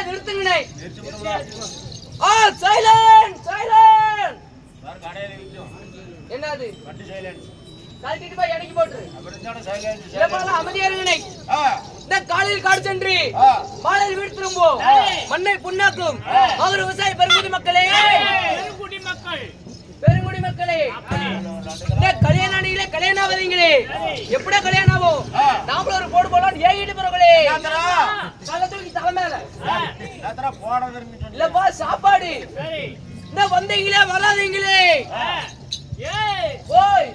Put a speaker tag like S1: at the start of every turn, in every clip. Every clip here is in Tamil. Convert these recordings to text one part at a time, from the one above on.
S1: நிறுத்துங்கண்ணே. Silent silent. என்னது கழட்டிட்டு போய் இறக்கி போட்டு அமைதியா இருங்கண்ணே. இந்த காலையில் காடு சென்று மாலையில் வீடு திரும்பும் மண்ணை புண்ணாக்கும் மகர விவசாய பெருங்குடி மக்களே, பெருங்குடி மக்களே, இந்த கல்யாண அணியில கல்யாணம் ஆவதீங்களே, எப்படியா கல்யாணம் ஆகும்? நாமளும் ஒரு போடு போடலாம் ஏகிட்டு போறவங்களே. தூக்கி தலை மேல இல்லப்பா சாப்பாடு. இந்த வந்தீங்களே வராதீங்களே, ஓய்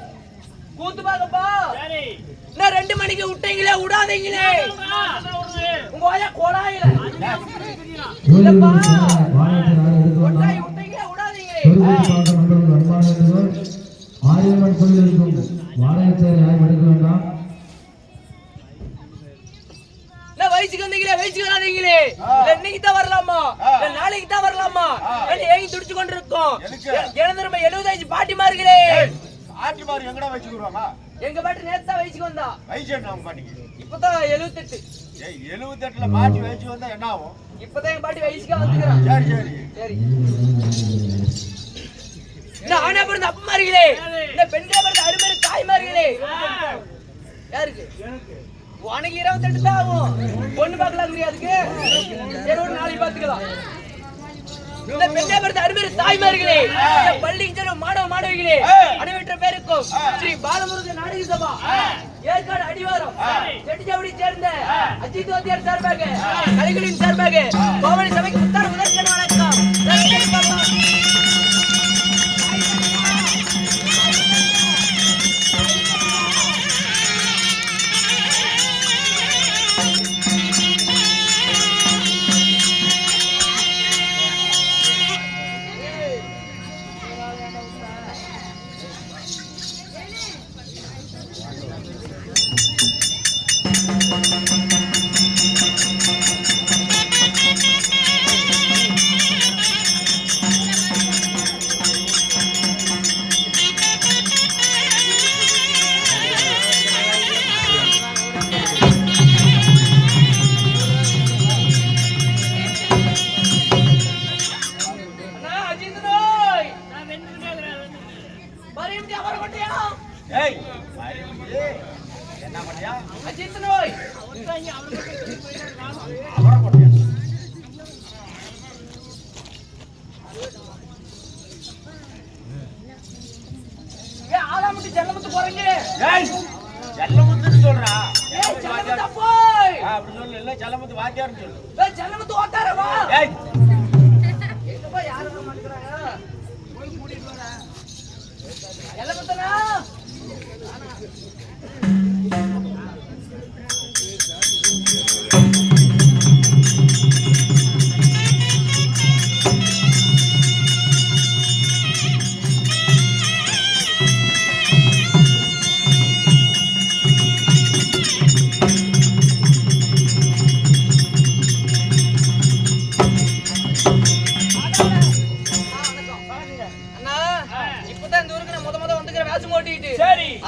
S1: கூத்து பாக்கப்பா. நான் 2 மணிக்கு விட்டீங்களே விடாதீங்களே, உங்க வாயா கோலாயில இல்லப்பா கொட்டாய் விட்டீங்களே விடாதீங்களே.
S2: ஆரியம்மன் கோயில் இருக்கும் வாழையச்சாரி யாரும் எடுக்க வேண்டாம்.
S1: வயசுக்கு வந்தீங்களே வயசுக்கு வராதீங்களே, இன்னைக்கு தான் வரலாமா நாளைக்கு தான் வரலாமா ஏங்கி துடிச்சு கொண்டு இருக்கோம். எனது 75 பாட்டிமார்களே.
S3: பாட்டிமார் எங்கடா வச்சுக்குறாங்க?
S1: எங்க பாட்டி நேத்தா வயசுக்கு வந்தா. வயசு என்ன உங்க பாட்டிக்கு? இப்பதான் 78.
S3: 78ல பாட்டி வயசுக்கு வந்தா என்ன ஆகும்?
S1: இப்பதான் எங்க பாட்டி வயசுக்கு வந்துக்கிறான்.
S3: சரி சரி
S1: சரி. இந்த ஆனா பிறந்த அப்பமார்களே, இந்த பெண்களை பிறந்த அருமையான தாய்மார்களே. யாருக்கு? உனக்கு 28 தான் ஆகும். பொண்ணு பார்க்கலாம் தெரியாதுக்கு சரி ஒரு நாளைக்கு பார்த்துக்கலாம். இந்த பெண்ணை பிறந்த அருமையான தாய்மார்களே, இந்த பள்ளிக்கு செல்லும் மாணவ மாணவிகளே அனைவற்ற பேருக்கும் ஸ்ரீ பாலமுருகன் நாடக சபா ஏற்காடு அடிவாரம் செட்டிச்சாவடி சேர்ந்த அஜித் வாத்தியார் சார்பாக கலைகளின் சார்பாக கோவணி சபைக்கு முத்தான முதற்கண் வணக்கம்.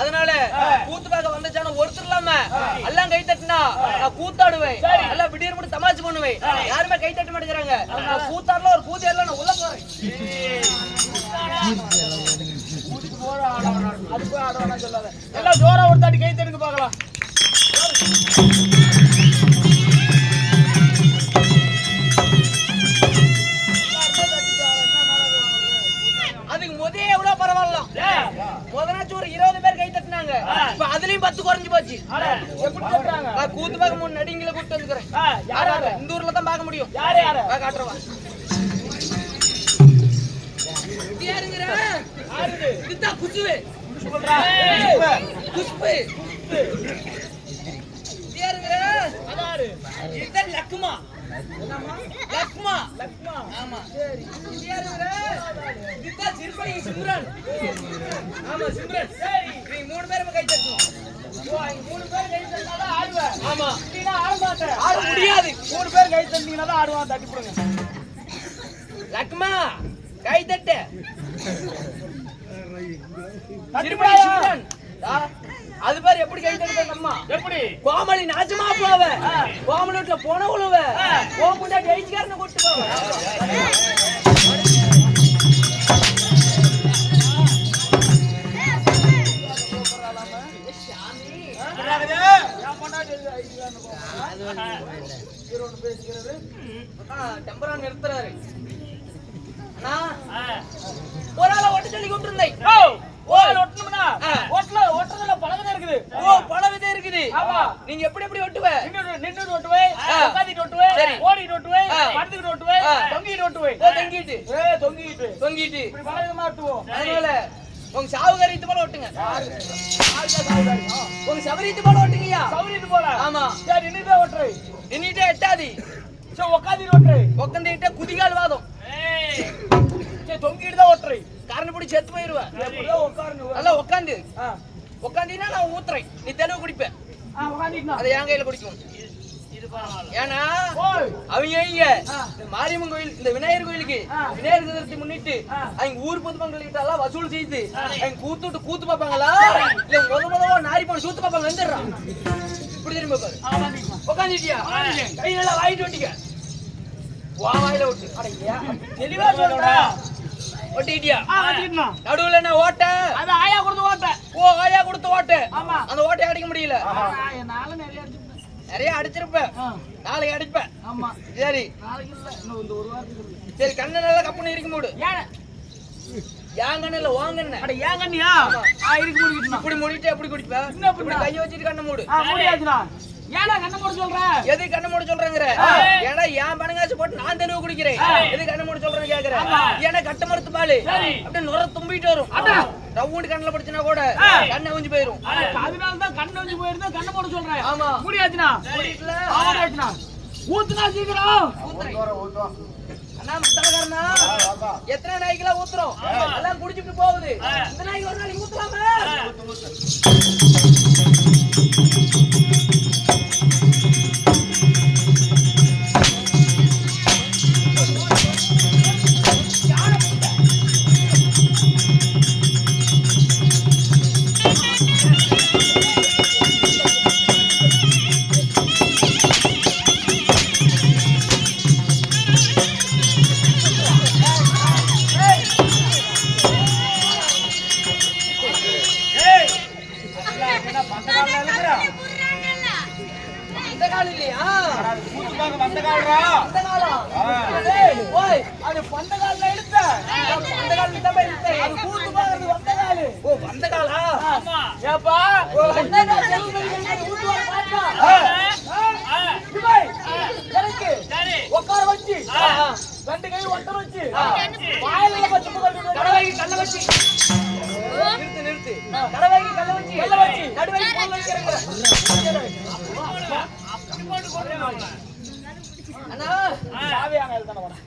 S1: அதனால கூத்து பார்க்க வந்துச்சான ஒருத்தர் இல்லாம எல்லாம் கை தட்டினா நான் கூத்தாடுவேன், எல்லாம் விடியர் மட்டும் தமாச்சு பண்ணுவேன். யாருமே கை தட்ட மாட்டேங்கிறாங்க. நான் கூத்தாடல ஒரு கூத்தியாடல நான் உள்ள போறேன். அது போய் ஆடுவானா சொல்லாத, எல்லாம் ஜோரா ஒரு தாட்டி கை தட்டுங்க பார்க்கலாம். அதுக்கு முதே எவ்வளவு பரவாயில்ல, முதனாச்சும் ஒரு 20 பேர் கை தட்டினாங்க. இப்ப அதுலயும் 10 குறைஞ்சு போச்சு. நான் கூத்து பார்க்க 3 நடிங்களை கூப்பிட்டு வந்துக்கிறேன். இந்த ஊர்ல தான் பார்க்க முடியும். காட்டுறவா இதுதான் குசுவே குஷ்பு இதுதான் லக்குமா லக்மா லக்மா. ஆமா இதுதான் சிறுபடி சிம்ரன். ஆமா சிம்ரன். நீ 3 பேரும் கை தட்டணும். 3 பேர் கை தட்டினா ஆடுவேன். ஆமா நீனா ஆட மாட்டேன், ஆட முடியாது. 3 பேர் கை தட்டினீங்கன்னா தான் ஆடுவான். தட்டி போடுங்க. லக்மா கை தட்டு. அது பாரு எப்படி கை தட்டுறது அம்மா. எப்படி கோமளி நாச்சமா போவ. ஓமலூட்ல போன உழுவ ஓ முன்னாடி ஐச்சிக்காரனை கூட்டு போவ டெம்பரா நிறுத்துறாரு ஒரு ஆளை ஒட்ட சொல்லி கூப்பிட்டு இருந்தேன்
S4: ஒட்டணும்னா ஒட்டுறதுல பல விதம் இருக்குது.
S1: ஓ பல விதம் இருக்குது. நீங்க எப்படி எப்படி ஒட்டுவ?
S4: நின்னு ஒட்டுவே, உட்கார்ந்து ஒட்டுவே, ஓடி ஒட்டுவே, படுத்துக்கிட்டு ஒட்டுவே, தொங்கிட்டு ஒட்டுவே.
S1: தொங்கிட்டு
S4: தொங்கிட்டு
S1: தொங்கிட்டு
S4: இப்படி பல விதமா ஒட்டுவோம்.
S1: அதனால உங்க சாவுகாரியத்து போல ஒட்டுங்க. உங்க சவரியத்து போல ஒட்டுங்கய்யா.
S4: சௌரியத்து போல.
S1: ஆமா.
S4: சரி நின்னுட்டே ஒட்டுறே.
S1: நின்னுட்டே எட்டாதி.
S4: சரி உட்கார்ந்து ஒட்டுறே.
S1: உட்கார்ந்துட்டே குதிகால் வாதம்.
S4: சரி தொங்கிட்டு தான் ஒட்டுறே.
S1: காரணம் பிடி செத்து போயிருவேன்.
S4: எப்படியோ உட்கார்ந்து.
S1: நல்லா உட்காந்து. உட்காந்தீனா நான் ஊத்துறேன். நீ தெளிவு குடிப்ப.
S4: உட்கார்ந்துட்டா.
S1: அதை என் கையில குடிக்கும். ஏன்னா அவங்க இங்க மாரியம்மன் கோயில் இந்த விநாயகர் கோயிலுக்கு விநாயகர் சதுர்த்தி முன்னிட்டு அவங்க ஊர் பொதுமக்கள் கிட்ட எல்லாம் வசூல் செய்து அவங்க கூத்து பாப்பாங்களா இல்ல முதல்ல நாரி போன சூத்து பாப்பாங்க வந்துடுறான். இப்படி திரும்ப பாரு. உட்காந்துட்டியா கையில வாங்கிட்டு ஒட்டிக்க. வாயில ஒட்டு.
S4: தெளிவா சொல்றா.
S1: ஒட்டிட்டியா?
S4: நடுவுல
S1: என்ன ஓட்ட?
S4: அது ஆயா கொடுத்து ஓட்ட.
S1: ஓ ஆயா கொடுத்து ஓட்ட.
S4: ஆமா.
S1: அந்த ஓட்டையை அடிக்க முடியல.
S4: என்னால நிறைய அடிச்சிருப்பேன்.
S1: நிறைய அடிச்சிருப்பேன். நாளைக்கு அடிப்பேன்.
S4: ஆமா.
S1: சரி.
S4: நாளைக்கு இல்ல. இன்னும் இந்த ஒரு வாரத்துக்கு.
S1: சரி கண்ணு நல்லா கப்புன்னு இருக்க மூடு. ஏன் கண்ணு இல்ல வாங்கண்ணே.
S4: அட ஏன் கண்ணியா? இருக்கு முடிக்கிட்டா.
S1: இப்படி மூடிட்டு எப்படி குடிப்ப? இப்படி கை வச்சிட்டு கண்ணை மூடு.
S4: முடியாதுடா. ஏன்டா கண்ணை மூட சொல்ற?
S1: எது கண்ணை மூட சொல்றங்கற? ஏன்னா ஏன் பணங்காசு போட்டு நான் தெருவு குடிக்கிறேன். எது கண்ணை மூட சொல்றேன்னு கேக்குற? ஏன்னா கட்ட மரத்து பால் அப்படியே நுர தும்பிட்டு வரும். ரவுண்ட் கண்ணுல படுச்சுனா கூட கண்ணை ஊஞ்சி போயிரும்.
S4: அதனால தான் கண்ணை ஊஞ்சி போயிருந்தா கண்ணை மூட சொல்றேன்.
S1: ஆமா.
S4: முடியாதுடா.
S1: முடியல.
S4: ஆமாடா. ஊத்துனா சீக்கிரம்.
S3: ஊத்துறோம்.
S1: அண்ணா மத்தலகாரனா எத்தனை நாய்க்குலாம் ஊத்துறோம்? எல்லாம் குடிச்சிட்டு போகுது. இந்த நாய்க்கு ஒரு நாளைக்கு ஊத்தலாமா?
S4: உட்கார வச்சு ரெண்டு கை ஒட்ட வச்சு வாயில வச்சு கடவைக்கு கல்ல வச்சு
S1: நிறுத்து கடவைக்கு கல்ல வச்சு நடுவைக்கு பொருள் வைக்கிறேங்க. அண்ணா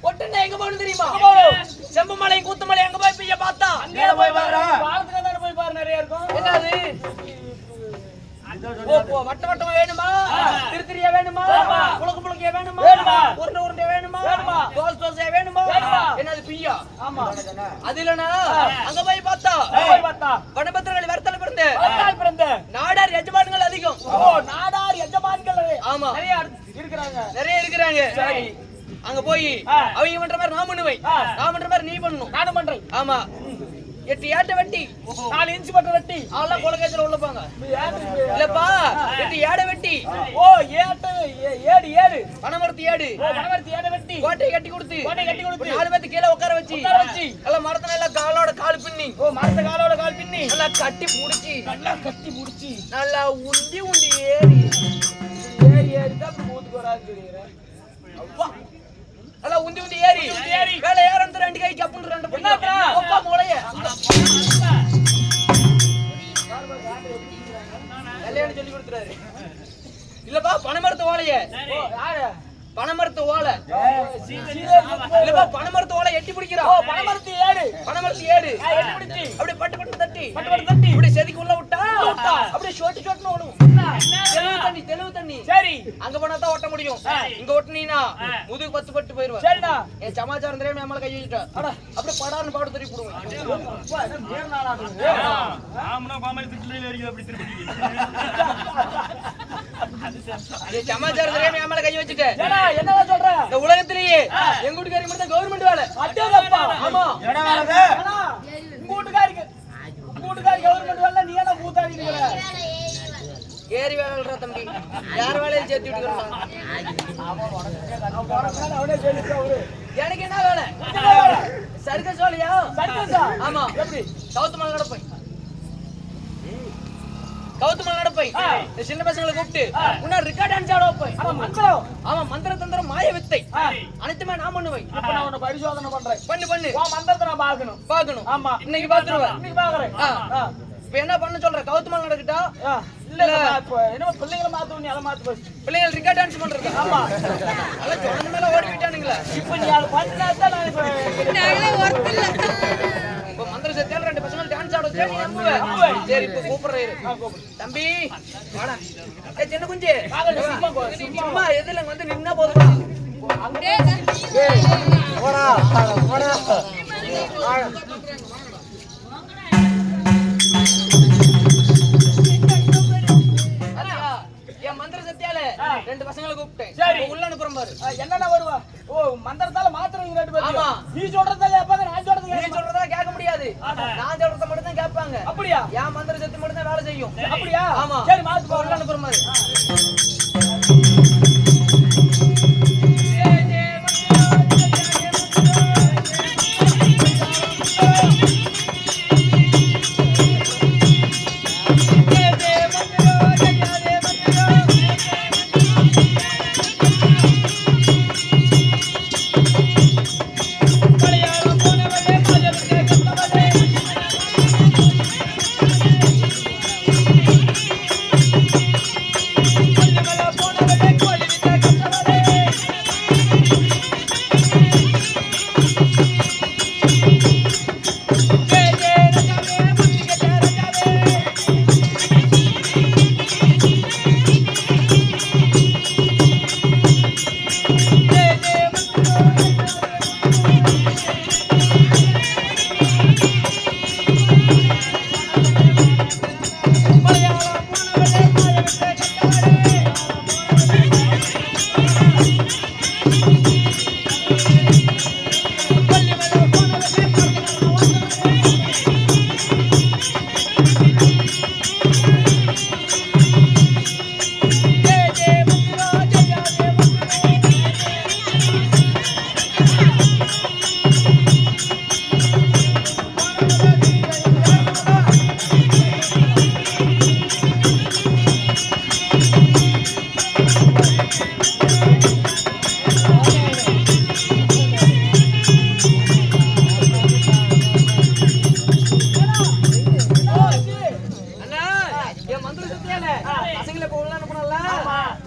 S1: ஒட்டுன்னா எங்க போகணும் தெரியுமா? செம்பமலை கூத்தமலை எங்க போய் பைய பார்த்தா
S4: அங்கே போய் பாரு. பாலத்துல தான போய் பாரு நிறைய இருக்கும்.
S1: என்னது? ஓ வட்ட வட்டமா வேணுமா? திருத்திரியா வேணுமா? புளக்கு புளக்கியா வேணுமா? உருண்டை உருண்டையா வேணுமா? தோசை தோசையா வேணுமா? என்னது பிய்யா?
S4: ஆமா.
S1: அது இல்லனா அங்க போய் பார்த்தா வனபத்திரங்கள் வர்த்தல பிறந்த நாடார் எஜமான்கள் அதிகம்.
S4: ஓ நாடார் எஜமான்கள்
S1: ஆமா
S4: நிறைய இருக்கிறாங்க.
S1: சரி அங்க போய் அவங்க பண்ற மாதிரி நான் பண்ணுவேன். நான் பண்ற மாதிரி நீ பண்ணணும்.
S4: நானும் பண்றேன்.
S1: ஆமா 8 ஏட்ட வெட்டி
S4: 4 இன்ச் பட்ட வெட்டி
S1: அதெல்லாம் கொலகேஜ்ல உள்ள போங்க. இல்லப்பா 8 ஏட வெட்டி.
S4: ஓ ஏட்ட ஏடு
S1: பனமரத்து ஏடு.
S4: ஓ பனமரத்து ஏட வெட்டி
S1: கோட்டை கட்டி கொடுத்து 4 பேத்து கீழ உட்கார வச்சு எல்லாம் மரத்துல எல்லாம் காலோட கால் பின்னி.
S4: ஓ மரத்த காலோட கால் பின்னி
S1: நல்லா கட்டி புடிச்சி நல்லா உண்டி ஏறி
S4: தான் மூத்துக்கு வராது தெரியுறேன்.
S1: அப்பா நல்லா உண்டி ஏறி வேலை ஏறந்து 2 கைக்கு அப்புறம் 2 பண்ணா அப்பா மூளைய கல்யாணம் சொல்லி கொடுத்துறாரு. இல்லப்பா பனமரத்து ஓலைய பனமரத்து ஓலை இல்லப்பா பனமரத்து ஓலை எட்டி பிடிக்கிறோம்.
S4: பனமரத்து ஏடு
S1: எட்டி பிடிச்சி அப்படியே பட்டு தட்டி அப்படியே செதுக்கி உள்ள விட்டா அப்படியே ஷோட்டுன்னு ஓடும். தெளிவு தண்ணி
S4: சரி
S1: அங்க போனா தான் ஓட்ட முடியும். இங்க ஓட்டுனீனா முதுகு பட்டு போயிருவா.
S4: சரிடா
S1: என் சமாச்சாரம் தெரியாம நம்மள கை வச்சுட்டா அப்படியே படார்னு பாடு தூக்கி போடுவோம்.
S4: நாமனா பாமல் திட்டுல ஏறி அப்படி திருப்பி
S1: நீ சமாச்சாரம் தெரியாம என் மேல கை வச்சுட்ட.
S4: ஏடா என்னடா சொல்ற?
S1: இந்த உலகத்திலேயே எங்க வீட்டுக்காரி மட்டும் கவர்மெண்ட் வேலை.
S4: அட்டேங்கப்பா.
S1: ஆமா.
S3: என்ன வேலை?
S4: ஏடா உங்க வீட்டுக்காரி கவர்மெண்ட் வேலை, நீ என்ன கூத்தாடி நிக்கிற?
S1: ஏறி வேலைன்றா தம்பி. யார் வேலையில சேர்த்து விட்டுக்கிறோம்?
S4: அவனே சொல்லிட்டு அவரு.
S1: எனக்கு என்ன வேலை? சர்க்கஸ் வேலையா?
S4: சர்க்கஸா?
S1: ஆமா.
S4: எப்படி?
S1: கவுத்து மலை நடப்பை. கவுத்து மலை நடப்பை. இந்த சின்ன பசங்களை கூப்பிட்டு முன்னாடி ரெக்கார்ட் டான்ஸ் ஆட வைப்பேன்.
S4: ஆமா மந்திரம்.
S1: ஆமா, மந்திர தந்திரம் மாய வித்தை அனைத்துமே நான் பண்ணுவேன்.
S4: இப்ப நான் உன்னை பரிசோதனை பண்றேன்.
S1: பண்ணு
S4: உன் மந்திரத்தை நான் பார்க்கணும்.
S1: பாக்கணும்.
S4: ஆமா.
S1: இன்னைக்கு பாத்துருவேன்.
S4: இன்னைக்கு பாக்குறேன்.
S1: இப்ப என்ன பண்ண சொல்ற? கவுத்து மலை நடக்கட்டா?
S4: இல்ல இப்ப என்ன பிள்ளைங்களை மாத்து, நீ அதை மாத்து போச்சு.
S1: பிள்ளைகள் ரெக்கார்ட் டான்ஸ் பண்றது.
S4: ஆமா.
S1: அதெல்லாம் சொன்ன மேல ஓடி விட்டானுங்களே.
S4: இப்ப நீ அதை பண்ணினா தான் நான் இப்ப
S1: இப்ப மந்திர சத்தியால ரெண்டு பசங்க டான்ஸ் ஆட வச்சா நீ நம்புவ. சரி இப்ப கூப்பிடுறேன். தம்பி வாடா. ஏய் சின்ன குஞ்சு. சும்மா எதுல வந்து நின்னா போதும்.
S3: போடா போடா.
S1: என் மந்திர சத்தியால ரெண்டு பசங்களை கூப்பிட்டேன்.
S4: சரி.
S1: உள்ள அனுப்புறேன் பாரு.
S4: என்னன்னா வருவா? ஓ மந்திரத்தால மாத்திரம் ரெண்டு பேரும்.
S1: ஆமா.
S4: நீ சொல்றதா கேட்பாங்க, நான் சொல்றதா
S1: நீ
S4: கேட்பாங்க.
S1: சொல்றதா கேட்க முடியாது. நான் சொல்றத மட்டும் தான் கேட்பாங்க.
S4: அப்படியா?
S1: என் மந்திர சக்தி மட்டும் தான் வேலை செய்யும்.
S4: அப்படியா?
S1: ஆமா.
S4: சரி மாத்து போ.
S1: உள்ள அனுப்புற மாதிரி.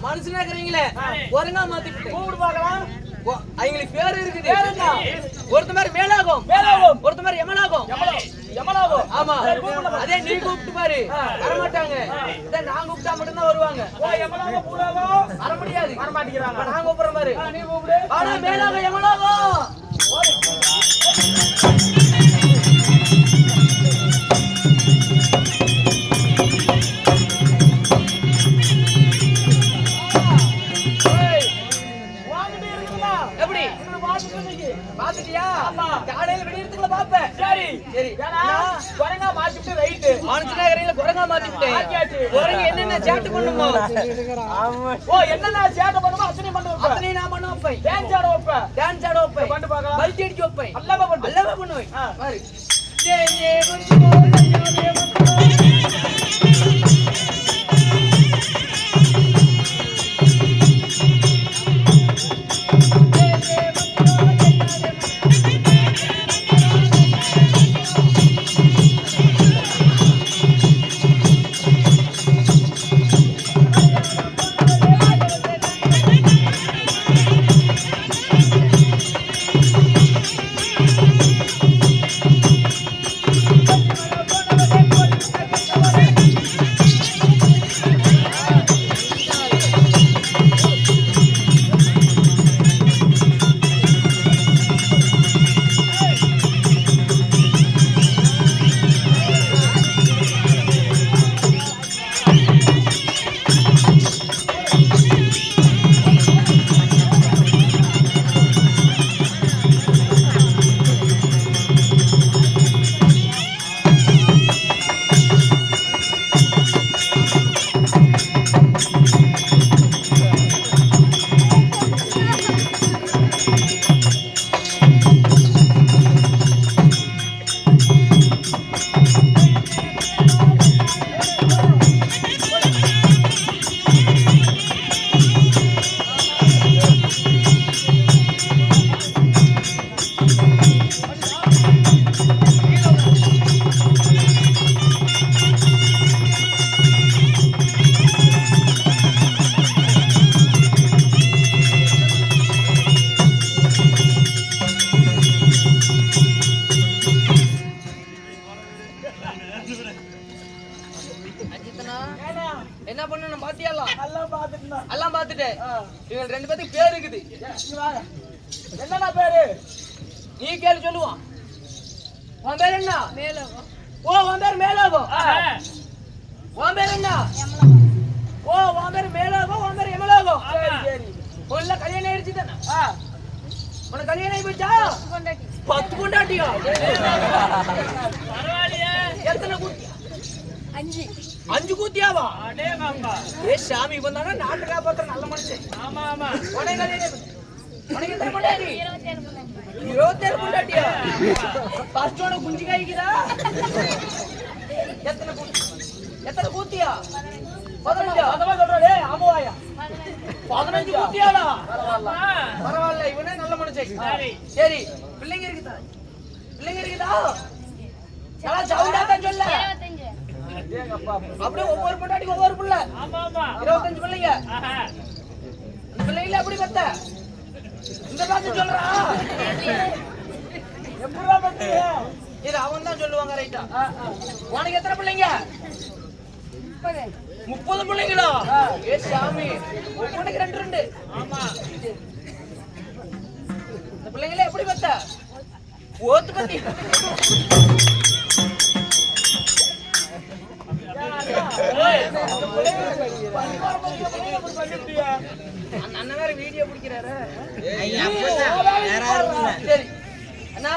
S1: மனுஷனா இருக்கிறீங்களே ஒருங்கா மாத்தி
S4: கூப்பிடு பார்க்கலாம்.
S1: அவங்களுக்கு பேரு இருக்குது. ஒருத்த மாதிரி மேலாகும், ஒருத்த மாதிரி யமனாகும்.
S4: யமனாகும்.
S1: ஆமா. அதே நீ கூப்பிட்டு பாரு, வரமாட்டாங்க. நான் கூப்பிட்டா மட்டும்தான் வருவாங்க.
S4: யமனாகும் பூராகும்
S1: வர முடியாது,
S4: வர மாட்டேங்கிறாங்க.
S1: நான் கூப்பிடுற பாரு.
S4: நீ கூப்பிடு.
S1: ஆனா மேலாகும் யமனாகும். எப்படி பாத்துட்டியா? காலையில வெளியிடத்துக்குள்ள பாப்பேன்.
S4: சரி
S1: சரி.
S4: குரங்கா மாத்திட்டு ரைட்டு.
S1: மனுஷனா கரையில குரங்கா மாத்திட்டேன். குரங்கு என்னென்ன சேட்டு பண்ணுமோ,
S4: ஓ என்னென்ன சேட்டை பண்ணுமோ அத்தனை பண்ண வைப்பேன்.
S1: அத்தனை நான் பண்ண வைப்பேன்.
S4: டான்ஸ் ஆட வைப்பேன்.
S1: டான்ஸ் ஆட வைப்பேன்.
S4: பண்ணு பார்க்கலாம்.
S1: பல்டி அடிக்க வைப்பேன்.
S4: அல்லவா பண்ணு.
S1: அல்லவா பண்ணுவேன். பாரு. இவங்க 2 பேத்துக்கு பேர் இருக்குது.
S4: என்னடா பேரு?
S1: நீ கேளு சொல்லுவான். உன் பேர் என்ன? மேலோகம். ஓ உன் பேர் மேலோகம். உன் பேர் என்ன? ஓ உன் பேர் மேலோகம், உன் பேர் எமலோகம்.
S4: சரி
S1: உள்ள கல்யாணம் ஆயிடுச்சு தானே? உனக்கு கல்யாணம் ஆகி போச்சா? 10 பொண்டாட்டியா? பரவாயில்லையே. எத்தனை கூத்தியா? 5 கூத்தியாவா? ஏ சாமி இவன் தானே நாட்டு காப்பாற்ற நல்ல மனுஷன். ஆமா ஆமா. உனக்கு கல்யாணம் உனக்கு எத்தனை பொண்டாட்டி? 27 பொண்டாட்டியா? ஃபர்ஸ்ட் உனக்கு குஞ்சு காய்க்குதா? எத்தனை கூத்தியா? 15.
S4: அதெல்லாம் சொல்றே ஆமாவாயா
S1: 15 கூத்தியாடா? பரவாயில்ல இவனே நல்ல மனுஷன். சரி பிள்ளைங்க இருக்குதா? பிள்ளைங்க இருக்குதா? எல்லாம் சவுண்டா தான் சொல்ல. அப்படியே ஒவ்வொரு பொண்டாட்டிக்கு ஒவ்வொரு பிள்ளை. 25 பிள்ளைங்க. இந்த பிள்ளைங்கள எப்படி பத்த? இந்த பார்த்து சொல்றா.
S4: எப்படா பண்றீங்க?
S1: இது அவன் தான் சொல்லுவாங்க ரைட்டா. உனக்கு எத்தனை பிள்ளைங்க? 30 பிள்ளைங்களா? ஏ சாமி உனக்கு 2 ஆமா. இந்த பிள்ளைங்கள எப்படி பத்த? ஓத்து பத்தி அண்ணன் வேற வீடியோ பிடிக்கிறாரு. சரி அண்ணா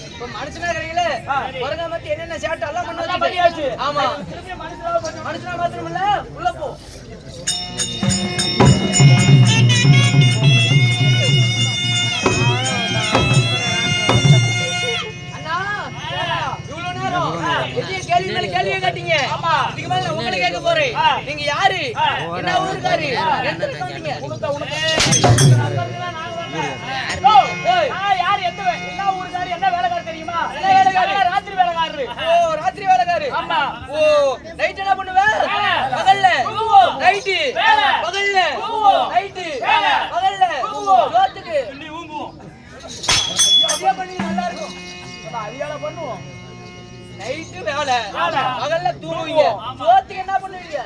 S1: இப்ப மனுஷனா கிடைக்கல முருகா மத்தி என்னென்ன சேட்டை எல்லாம் பண்ணாச்சு. ஆமா மனுஷனா மாத்திரம் இல்ல உள்ள போ. அண்ணா இவ்வளவு நேரம் கேள்வி மேல கேள்வியை கேட்டீங்க. இதுக்கு மேல நான் உங்களை கேட்க போறேன். நீங்க யாரு? என்ன ஊருக்காரு? எந்த வந்தீங்க?
S4: யாரு என்ன ஊருக்காரு என்ன வேலைக்காரர் தெரியுமா? ராத்திரி வேலைக்காரரு.
S1: ஓ ராத்திரி வேலைக்காரு.
S4: ஆமா.
S1: ஓ நைட் என்ன பண்ணுவ? பகல்ல நைட் பகல்ல நைட் பகல்ல சோத்துக்கு அப்படியே பண்ணி நல்லா இருக்கும்.
S4: அதிகால பண்ணுவோம்.
S1: நைட்டு வேலை பகல்ல தூங்குவீங்க. சோத்துக்கு என்ன பண்ணுவீங்க?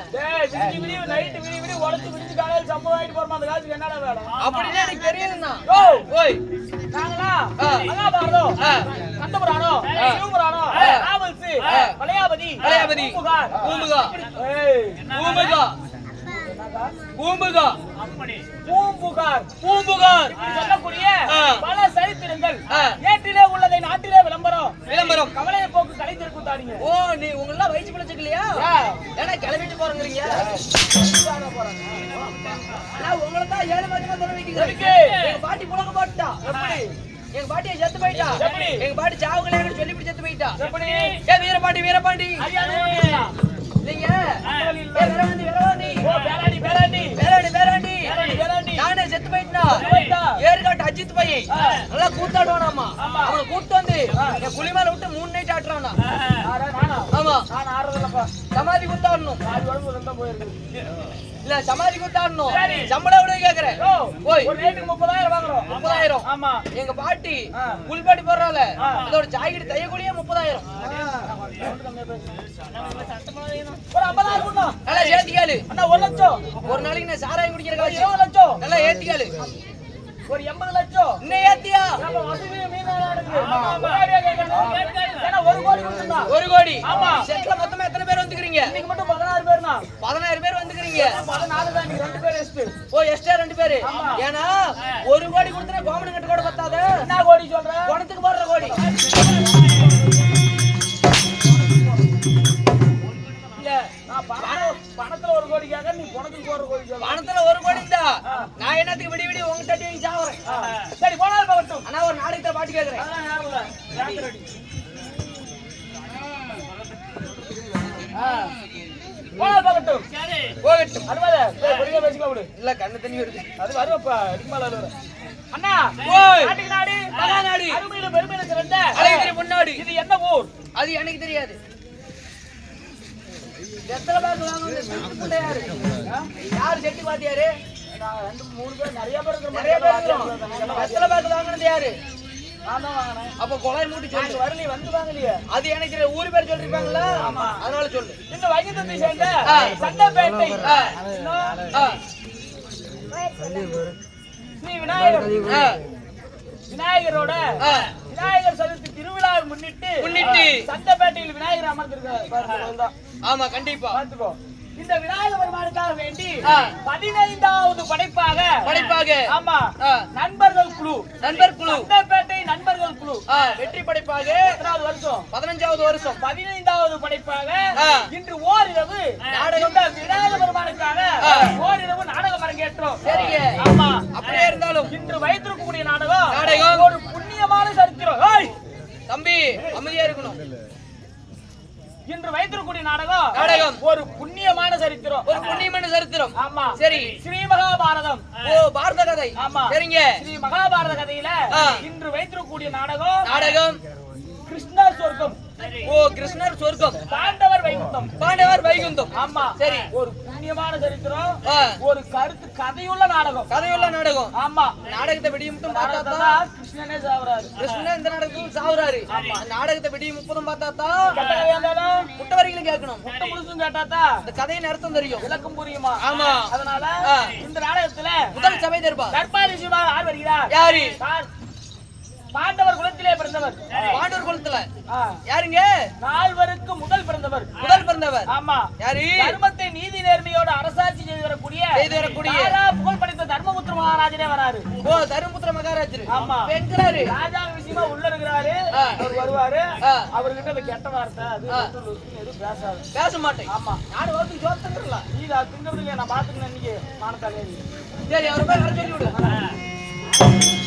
S4: நைட்டு விடி உடச்சு விடிச்சு காலையில சம்பவம் ஆயிட்டு போறோம். அந்த காசுக்கு என்னடா வேலை?
S1: அப்படின்னு எனக்கு தெரியலண்ணா.
S4: ஓய் நாங்களா மகாபாரதம் கந்தபுராணம் சிவபுராணம் நாவல்ஸ் மலையாபதி
S1: பூம்புகா பூம்புகா பூம்புகா
S4: பூம்புகார்
S1: பூம்புகார்
S4: சொல்லக்கூடிய பல சரித்திரங்கள் ஏற்றிலே உள்ளதை நாட்டிலே விளம்பரம் கவலையை போக்கு கலைத்திருக்கும் தாடிங்க.
S1: ஓ நீ உங்களெல்லாம் வயிற்று பிழைச்சிக்கலையா? ஏன்னா கிளம்பிட்டு போறீங்க. நான் உங்களை தான் 7 மாசமா சொல்ல வைக்கிறேன். எங்க பாட்டி புலக போட்டா. எப்படி? எங்க பாட்டியை செத்து போயிட்டா. எங்க பாட்டி சாவு கல்யாணம் சொல்லி செத்து போயிட்டா. எப்படி? ஏ வீரபாண்டி நீங்க நானே செத்து போயிட்டா. ஏற்காட்டு அஜித் பையன் நல்லா கூத்தாடுவானாமா. அவனை கூட்டு வந்து என் குழி மேல விட்டு 3 நைட் ஆட்டுறானா. ஆமா சமாதி கூத்தாடணும். இல்ல சமாதி கூத்தாடணும். சம்பளம் எவ்வளவு கேக்குறேன்?
S4: ஒரு நைட்டுக்கு 30,000 வாங்குறோம்.
S1: 30,000.
S4: ஆமா
S1: எங்க பாட்டி புல்பாட்டி போடுறால அதோட ஜாக்கெட் தையக்கூடியே 30,000.
S4: ஒரு 50,000 கொடுங்க.
S1: நல்லா ஏத்திக்காலு.
S4: அண்ணா 1 லட்சம்.
S1: ஒரு நாளைக்கு நான் சாராயம் குடிக்கிற காசு
S4: 20 லட்சம்.
S1: நல்லா ஏத்திக்காலு.
S4: ஒரு 80 லட்சம்.
S1: இன்னும் ஏத்தியா?
S4: நம்ம வசதி மீனாடா இருக்கு. முன்னாடியே கேட்கணும். ஏன்னா 1 கோடி கொடுத்தா
S1: 1 கோடி.
S4: ஆமா.
S1: செட்ல மொத்தமா எத்தனை பேர் வந்துக்கிறீங்க?
S4: இன்னைக்கு மட்டும் 16 பேர்னா
S1: 16 பேர் வந்துக்கிறீங்க.
S4: 14 தான். நீங்க 2 பேர் எஸ்ட்.
S1: ஓ எஸ்டா 2 பேர். ஏன்னா 1 கோடி கொடுத்தா கோமன் கட்ட கூட பத்தாது.
S4: என்ன கோடி சொல்ற?
S1: பணத்துக்கு போடுற கோடி. இல்ல
S4: நான் பணத்துல 1 கோடி கேக்க நீ பணத்துக்கு போற கோடி சொல்ற.
S1: பணத்துல 1 கோடி தான். நான் என்னத்துக்கு விடி உங்க தட்டி வாங்கி சாவறேன்.
S4: சரி போனாலும் போகட்டும்.
S1: ஆனா ஒரு நாளைக்கு பாட்டி கேக்குறேன்.
S4: அதெல்லாம் ஞாபகம் இல்ல. ஜாக்கிரதை ரெடி. போனாலும் போகட்டும்.
S1: போகட்டும்.
S4: அருவாதே பொடியா பேசிக்கலாம் விடு.
S1: இல்ல கண்ணு தண்ணி வருது.
S4: அது வருவப்பா இடிமால வருவ. அண்ணா
S1: ஓய்
S4: நாட்டுக்கு நாடு
S1: மகாநாடு
S4: அருமையில பெருமையில சிறந்த
S1: அழகிரி பொன்னாடு.
S4: இது என்ன ஊர்?
S1: அது எனக்கு தெரியாது. எத்தனை பேர் வாங்குறது? சுத்தம் யாரு? யாரு செட்டி பாத்தியாரு?
S4: 2 3 பேர் நிறைய பேர் இருக்கிற
S1: நிறைய பேர் இருக்கிறோம். எத்தனை பேர் வாங்குறது யாரு?
S4: நான் தான் வாங்கினேன்.
S1: அப்ப கொலை மூட்டி சொல்லு.
S4: வரலி வந்து வாங்கலையே.
S1: அது எனக்கு தெரியும். ஊரு பேர் சொல்லிருப்பாங்களா? அதனால சொல்லு.
S4: இந்த வைகத்தத்தை சேர்ந்த சண்டப்பேட்டை ஸ்ரீ விநாயகர்
S1: ஆ,
S4: விநாயகரோட
S1: ஆ.
S4: விநாயகர் சதுர்த்தி திருவிழாவை முன்னிட்டு சந்தப்பேட்டையில் விநாயகர் அமர்ந்திருக்க
S1: ஆமா கண்டிப்பா
S4: பார்த்துக்கோ. இந்த விநாயகர் பெருமானுக்காக வேண்டி
S1: ஆ.
S4: 15வது படைப்பாக ஆமா
S1: ஆ.
S4: நண்பர்கள் குழு
S1: நண்பர் குழு
S4: சந்தப்பேட்டை நண்பர்கள் குழு
S1: ஆ, வெற்றி படைப்பாக
S4: எத்தனாவது வருஷம்
S1: 15வது வருஷம்
S4: 15வது படைப்பாக
S1: ஆ.
S4: இன்று ஓரிரவு
S1: நாடகம்.
S4: இந்த விநாயகர் பெருமானுக்காக
S1: ஆ.
S4: ஓரிரவு நாடகம் அரங்கேற்றோம்.
S1: சரிங்க.
S4: ஆமா
S1: அப்படியே இருந்தாலும்
S4: இன்று வைத்திருக்கக்கூடிய நாடகம்
S1: நாடகம்.
S4: ஒரு புண்ணியமான சரித்திரம். ஏய்!
S1: தம்பி அமைதியா இருக்கணும்.
S4: இன்று வைத்திருக்கக்கூடிய நாடகம்
S1: நாடகம்.
S4: ஒரு புண்ணியமான சரித்திரம்.
S1: ஒரு புண்ணியமான சரித்திரம்.
S4: ஆமா
S1: சரி.
S4: ஸ்ரீ மகாபாரதம்.
S1: ஓ பாரத கதை.
S4: ஆமா
S1: சரிங்க.
S4: ஸ்ரீ மகாபாரத கதையில
S1: ஆ.
S4: இன்று வைத்திருக்கக்கூடிய நாடகம்
S1: நாடகம்.
S4: கிருஷ்ணர் சொர்க்கம்,
S1: ஓ கிருஷ்ணர் சொர்க்கம்,
S4: பாண்டவர் வைகுந்தம்.
S1: பாண்டவர் வைகுந்தம்.
S4: ஆமா
S1: சரி.
S4: ஒரு புண்ணியமான சரித்திரம்.
S1: ஆ.
S4: ஒரு கருத்து கதையுள்ள நாடகம்.
S1: கதையுள்ள நாடகம்.
S4: ஆமா
S1: நாடகத்தை வெடியும் மட்டும் பார்த்தா
S4: நாடகத்தான் கிருஷ்ணனே சாவறாரு.
S1: கிருஷ்ணன் இந்த நாடகத்துல சாவுறாரு. நாடகத்தை வெடியும் முப்பதும் பார்த்தா தான்
S4: கெட்ட கதையா இருந்தாலும்
S1: முட்டவரிகளும் கேட்கணும்.
S4: முட்டை முழுசும் கேட்டாத்தா
S1: இந்த கதையின் அர்த்தம் தெரியும்.
S4: விளக்கம் புரியுமா?
S1: ஆமா.
S4: அதனால
S1: ஆ.
S4: இந்த நாடகத்துல
S1: முதல் சபை தருப்பா
S4: கர்ப்பாதிசியமாக யார் வருகிறார்?
S1: யாரு?
S4: பாண்டவர் குலத்திலே பிறந்தவர்.
S1: பாண்டவர் குலத்துல
S4: ஆ.
S1: யாருங்க?
S4: நால்வருக்கு முதல் பிறந்தவர்.
S1: முதல் பிறந்தவர்
S4: ஆமா
S1: யாரு?
S4: தர்மத்தை நீதி நேர்மையோட அரசாட்சி செய்து வரக்கூடிய ராஜா புகழ் படைத்த தர்மபுத்திர மகாராஜனே வராரு.
S1: ஓ தருமபுத்திர மகாராஜர்.
S4: ஆமா.
S1: எங்கிறாரு?
S4: ராஜா விஷயமா உள்ள இருக்கிறாரு.
S1: ஆ.
S4: அவர் வருவாரு.
S1: ஆ.
S4: அவர்கிட்ட அந்த கெட்ட வார்த்தை அது
S1: ஆ.
S4: எதுவும் பேசாது.
S1: பேச மாட்டேன்.
S4: ஆமா.
S1: நாடு வந்து ஜோத்தங்கறல.
S4: நீ அதை திங்கிறது இல்லையா? நான் பாத்துக்கிறேன் இன்னைக்கு மானத்தாலே.
S1: சரி அவரை போய் வர சொல்லி விடு.